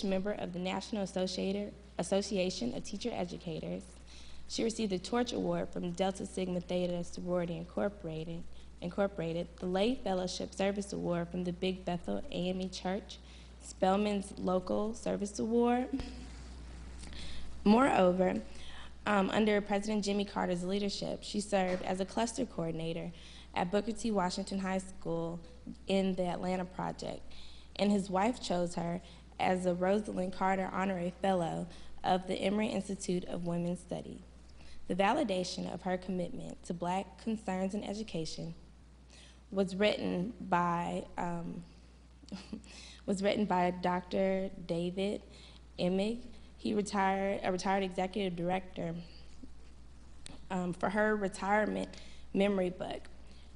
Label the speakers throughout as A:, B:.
A: member of the National Association of Teacher Educators. She received the Torch Award from Delta Sigma Theta Sorority Incorporated, the Lay Fellowship Service Award from the Big Bethel AME Church, Spelman's Local Service Award. Moreover, under President Jimmy Carter's leadership, she served as a cluster coordinator at Booker T. Washington High School in the Atlanta Project, and his wife chose her as a Rosalind Carter Honorary Fellow of the Emory Institute of Women's Study. The validation of her commitment to Black concerns in education was written by Dr. David Emig. He a retired executive director, for her retirement memory book.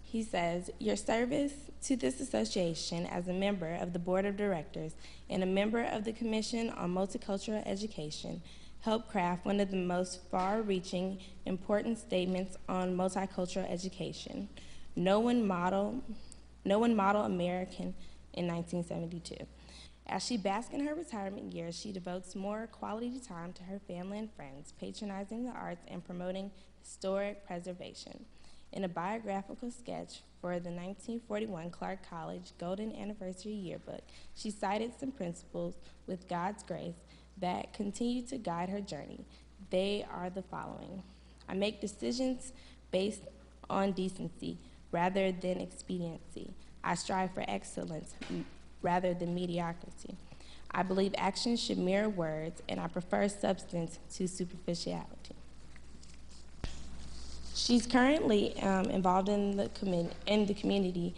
A: He says, "Your service to this association as a member of the board of directors and a member of the Commission on Multicultural Education helped craft one of the most far-reaching, important statements on multicultural education. No one model American in 1972. As she basks in her retirement years, she devotes more quality time to her family and friends, patronizing the arts and promoting historic preservation." In a biographical sketch for the 1941 Clark College Golden Anniversary Yearbook, she cited some principles with God's grace that continue to guide her journey. They are the following: "I make decisions based on decency rather than expediency. I strive for excellence rather than mediocrity. I believe actions should mirror words, and I prefer substance to superficiality." She's currently involved in the community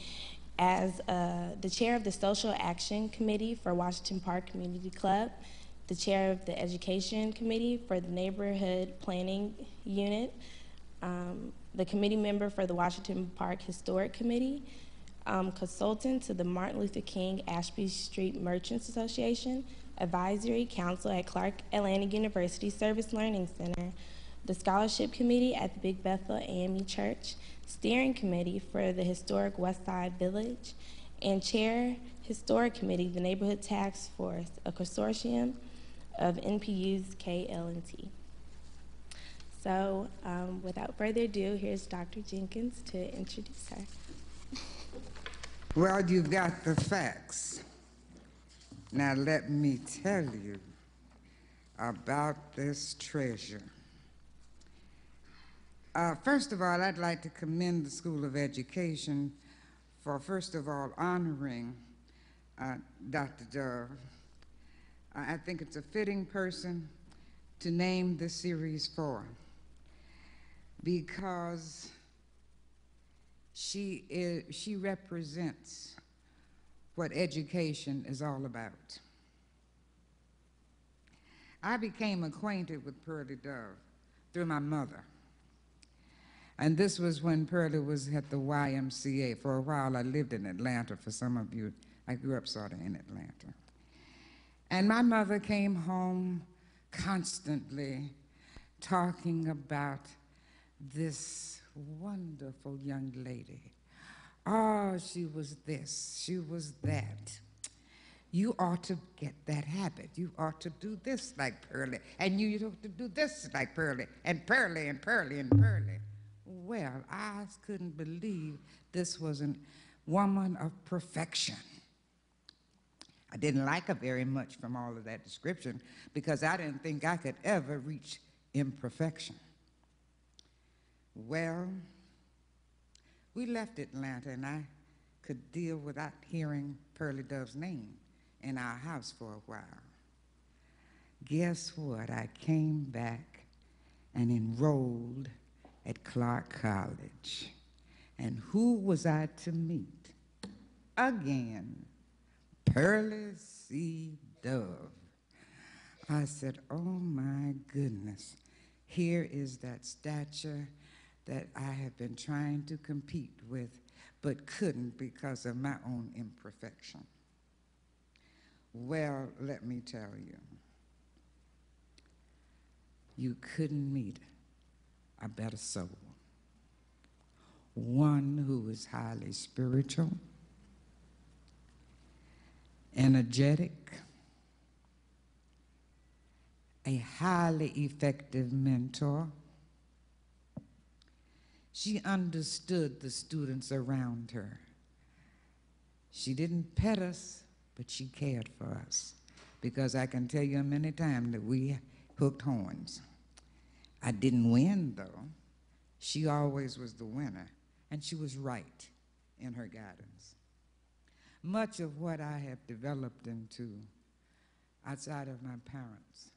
A: as the chair of the Social Action Committee for Washington Park Community Club, the chair of the Education Committee for the Neighborhood Planning Unit, the committee member for the Washington Park Historic Committee, consultant to the Martin Luther King Ashby Street Merchants Association, advisory council at Clark Atlanta University Service Learning Center, the scholarship committee at the Big Bethel AME Church, steering committee for the historic West Side Village, and chair historic committee, the Neighborhood Task Force, a consortium of NPU's KL&T. So without further ado, here's Dr. Jenkins to introduce her.
B: Well, you've got the facts. Now let me tell you about this treasure. First of all, I'd like to commend the School of Education for, first of all, honoring Dr. Dove. I think it's a fitting person to name this series for, because she represents what education is all about. I became acquainted with Pearlie Dove through my mother. And this was when Pearlie was at the YMCA. For a while, I lived in Atlanta. For some of you, I grew up sort of in Atlanta. And my mother came home constantly talking about this wonderful young lady. Oh, she was this, she was that. You ought to get that habit. You ought to do this like Pearlie, and you ought to do this like Pearlie, and Pearlie, and Pearlie, and Pearlie. Well, I couldn't believe this was a woman of perfection. I didn't like her very much from all of that description, because I didn't think I could ever reach imperfection. Well, we left Atlanta, and I could deal without hearing Pearlie Dove's name in our house for a while. Guess what? I came back and enrolled at Clark College. And who was I to meet? Again, Pearlie C. Dove. I said, oh my goodness, here is that stature that I have been trying to compete with, but couldn't because of my own imperfection. Well, let me tell you, you couldn't meet a better soul. One who is highly spiritual, energetic, a highly effective mentor. She understood the students around her. She didn't pet us, but she cared for us, because I can tell you many times that we hooked horns. I didn't win, though. She always was the winner, and she was right in her guidance. Much of what I have developed into outside of my parents,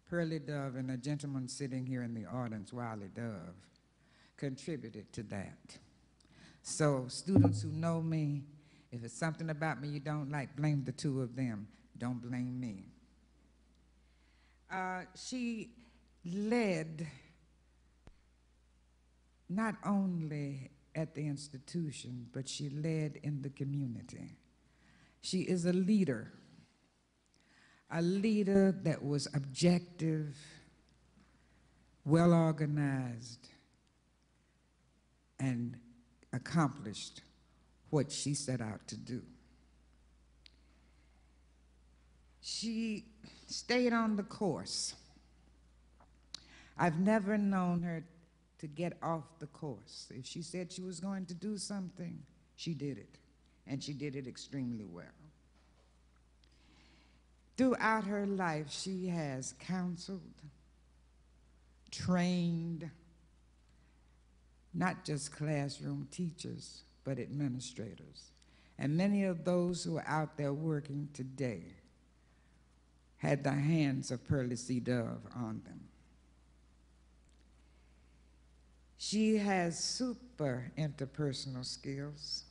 B: Pearlie Dove and a gentleman sitting here in the audience, Wiley Dove, contributed to that. So students who know me, if it's something about me you don't like, blame the two of them. Don't blame me. She led not only at the institution, but she led in the community. She is a leader that was objective, well organized, and accomplished what she set out to do. She stayed on the course. I've never known her to get off the course. If she said she was going to do something, she did it, and she did it extremely well. Throughout her life, she has counseled, trained, not just classroom teachers, but administrators. And many of those who are out there working today had the hands of Pearlie C. Dove on them. She has super interpersonal skills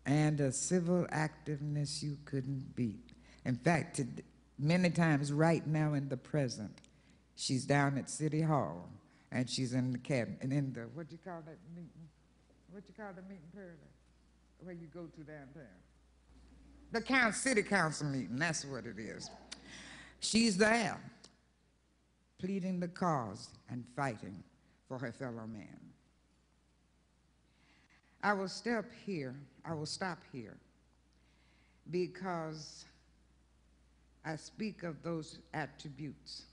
B: and a civil activeness you couldn't beat. In fact, many times right now in the present, she's down at City Hall and she's in the cabinet, and in the, what do you call that meeting? What you call the meeting, Pearlie? Where you go to downtown? The city council meeting, that's what it is. She's there, pleading the cause and fighting for her fellow man. I will stop here because I speak of those attributes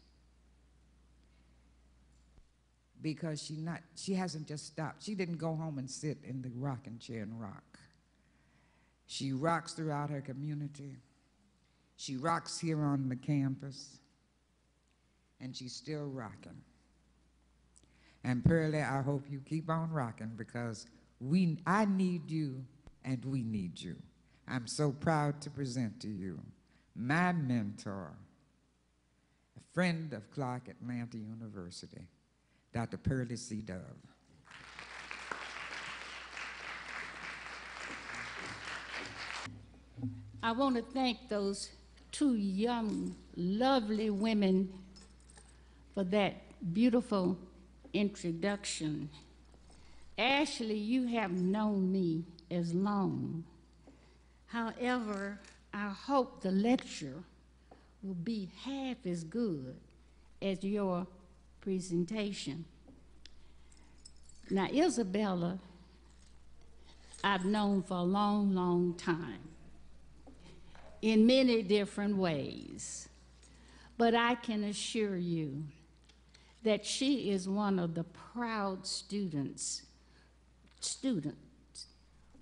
B: because she hasn't just stopped. She didn't go home and sit in the rocking chair and rock. She rocks throughout her community. She rocks here on the campus, and she's still rocking. And Pearlie, I hope you keep on rocking, because I need you and we need you. I'm so proud to present to you my mentor, a friend of Clark Atlanta University, Dr. Pearlie C. Dove.
C: I want to thank those two young, lovely women for that beautiful introduction. Ashley, you have known me as long. However, I hope the lecture will be half as good as your presentation. Now, Isabella, I've known for a long, long time in many different ways, but I can assure you that she is one of the proud students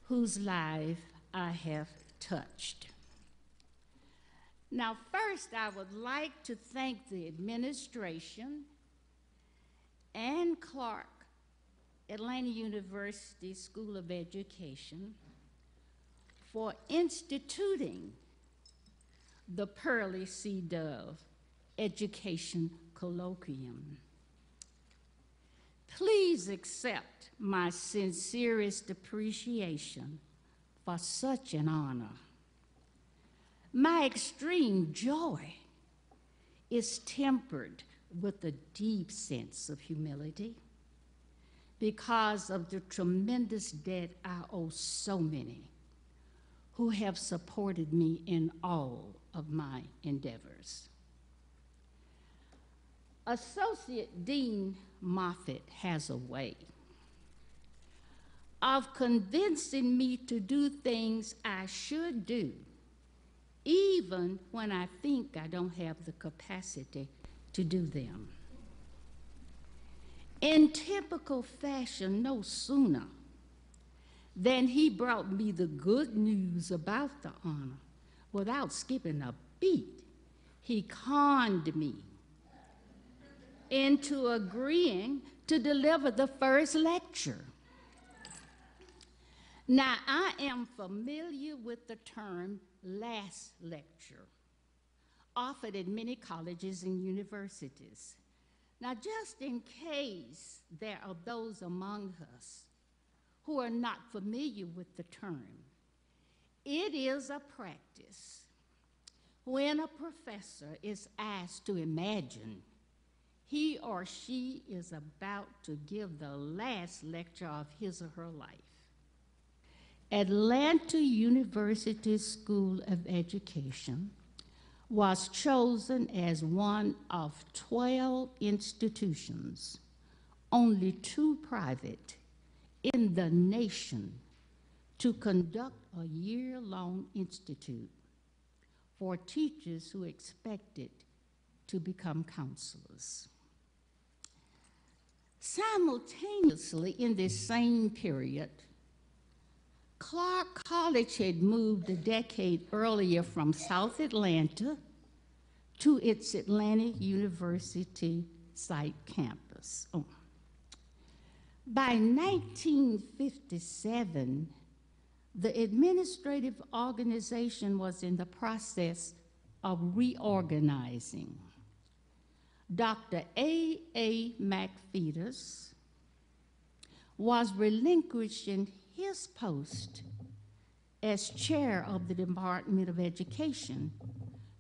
C: whose life I have touched. Now, first, I would like to thank the administration and Clark Atlanta University School of Education for instituting the Pearlie C. Dove Education Colloquium. Please accept my sincerest appreciation for such an honor. My extreme joy is tempered with a deep sense of humility because of the tremendous debt I owe so many who have supported me in all of my endeavors. Associate Dean Moffitt has a way of convincing me to do things I should do even when I think I don't have the capacity to do them. In typical fashion, no sooner than he brought me the good news about the honor, without skipping a beat, he conned me into agreeing to deliver the first lecture. Now, I am familiar with the term last lecture, offered at many colleges and universities. Now, just in case there are those among us who are not familiar with the term, it is a practice when a professor is asked to imagine he or she is about to give the last lecture of his or her life. Atlanta University School of Education was chosen as one of 12 institutions, only 2 private, in the nation to conduct a year-long institute for teachers who expected to become counselors. Simultaneously, in this same period, Clark College had moved a decade earlier from South Atlanta to its Atlantic University site campus. By 1957, the administrative organization was in the process of reorganizing. Dr. A. McFetus was relinquishing his post as chair of the Department of Education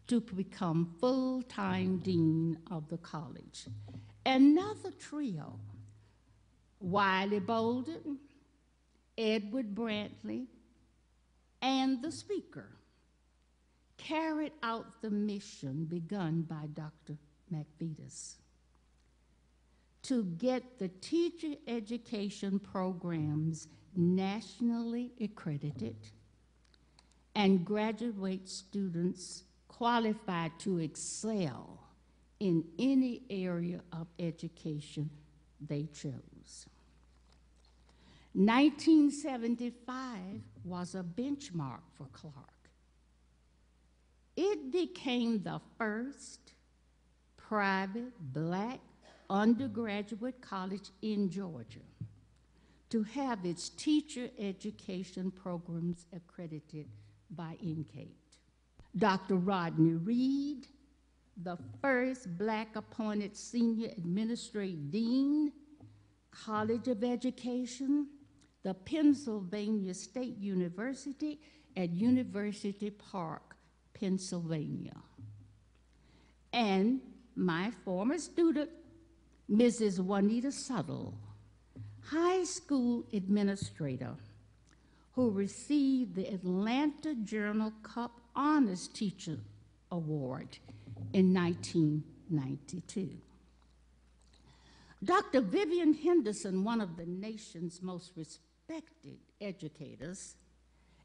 C: to become full-time dean of the college. Another trio, Wiley Bolden, Edward Brantley, and the speaker, carried out the mission begun by Dr. McFetus to get the teacher education programs nationally accredited and graduate students qualified to excel in any area of education they chose. 1975 was a benchmark for Clark. It became the first private Black undergraduate college in Georgia to have its teacher education programs accredited by NCATE. Dr. Rodney Reed, the first Black appointed senior administrative dean, College of Education, the Pennsylvania State University at University Park, Pennsylvania. And my former student, Mrs. Juanita Suttle, high school administrator, who received the Atlanta Journal-Cup Honors Teacher Award in 1992. Dr. Vivian Henderson, one of the nation's most respected educators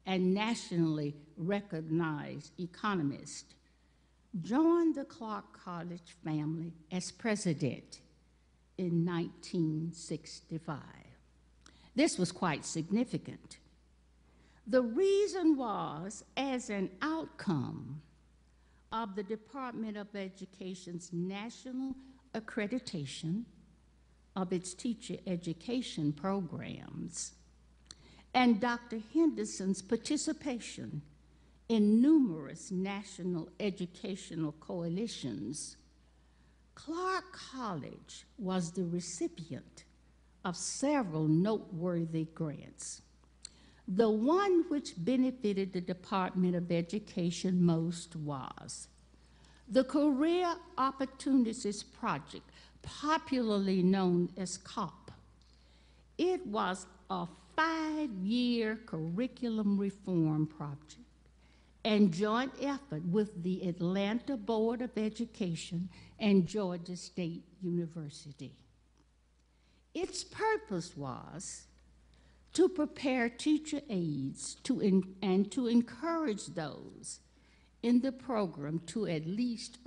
C: and nationally recognized economist, joined the Clark College family as president in 1965. This was quite significant. The reason was, as an outcome of the Department of Education's national accreditation of its teacher education programs, and Dr. Henderson's participation in numerous national educational coalitions, Clark College was the recipient of several noteworthy grants. The one which benefited the Department of Education most was the Career Opportunities Project, popularly known as COP. It was a 5-year curriculum reform project and joint effort with the Atlanta Board of Education and Georgia State University. Its purpose was to prepare teacher aides and to encourage those in the program to at least